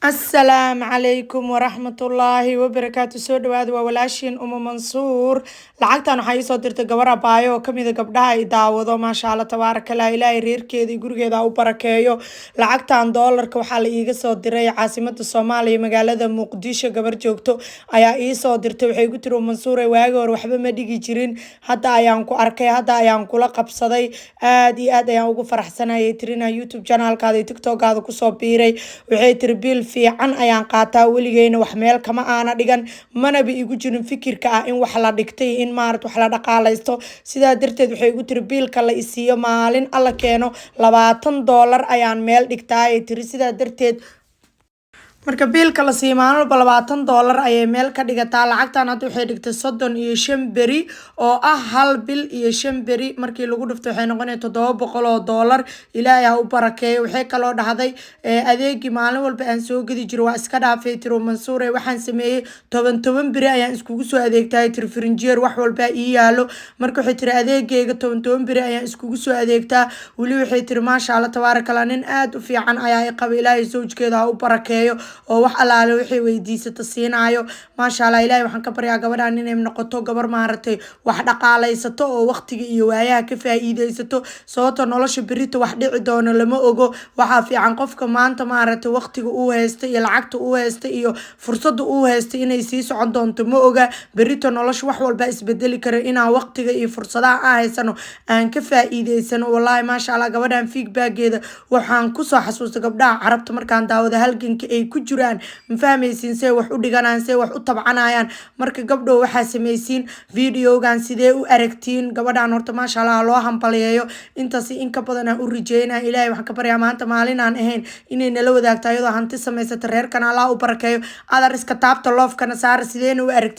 السلام عليكم ورحمة الله وبركاته سو dhawaad waa walaashiin Umu Mansuur lacagtan waxay soo dirtay gabar abaayo oo kamid ah gabdhaha ay daawado maasha Allah tabaaraka Allah ilaahay reerkeeda iyo gurigeeda u barakeeyo lacagtan doolarka waxa la iiga soo diray caasimadda Soomaaliya magaalada Muqdisho gabar joogto ayaa ii soo dirtay waxay ku tiri Umu Mansuur waagi hore waxba ma dhigi jirin hadda ayaan ku arkay hadda ayaan kula qabsaday aad iyo aad ayaan ugu faraxsanahay tirina YouTube channelkaada iyo TikTokkaada ku soo biiray waxay tiri bil fiican ayaan qaataa weligeena wax meel kama aana dhigan mana bi igu jirin fikirka ah in wax la dhigtay in maarad wax la dhaqaalaysto sidaa darteed waxay igu tiri biilka la isiiyo maalin alla keeno $20 ayaan meel dhigtaa ay tiri sidaa darteed marka biilka la siiyo maalin walba $20 ayay meel ka dhigataa lacagtan hadda waxay dhigtay 35 beri oo ah hal bil iyo 5 beri markii lagu dhufto waxay noqonaysaa $700 ilaahay ha u barakeeyo waxay kaloo dhahday adeegi maalin walba aan soo gadi jiro waa iska dhaafay tiro Mansuur waxaan sameeyay 10 beri ayaan iskugu soo adeegtay tiro frinjeer wax walba ii yaalo marka waxay tiri adeegayga 10 beri ayaan iskugu soo adeegtaa wali waxay tiri maasha Allah tabaaraka Allah nin aad u fiican ayaa ay qaba ilaahay sawjkeeda ha u barakeeyo oo wax alaale waxay weydiisata siinaayo maasha Allah ilaahay waxaan ka baryaa gabadhan inay noqoto gabar maaratay wax dhaqaalaysato oo waqtiga iyo waayaha ka faa'iideysato sababtoo nolosha berito wax dhici doono lama ogo waxa fiican qofka maanta maaratay waqtiga uu haysto iyo lacagta uu haysto iyo fursadda uu haysto inay sii socon doonto ma oga berito nolosha wax walba isbedeli karo inaan waqtiga iyo fursadaha aan haysano aan ka faa'iideysano wallahi maasha Allah gabadhan feedbackgeeda waxaan ku soo xasuustay gabdhaha carabta markaan daawado halganka ay ku jiraan ma fahmaysiin say wax u dhiganaan say wax u tabcanayaan marka gabdho waxa sameeysiin videogan sidee u aragtiin gabadhan horta maasha Allah loo hambaliyeeyo intaas in ka badan aan u rijeynaa ilaahay waxaan ka baryaa maanta maalin aan ahayn inay nala wadaagto ayadoo hanti samaysata reerkan Allah u barakeeyo adar iska taabta love kana saar sideen u aragtiin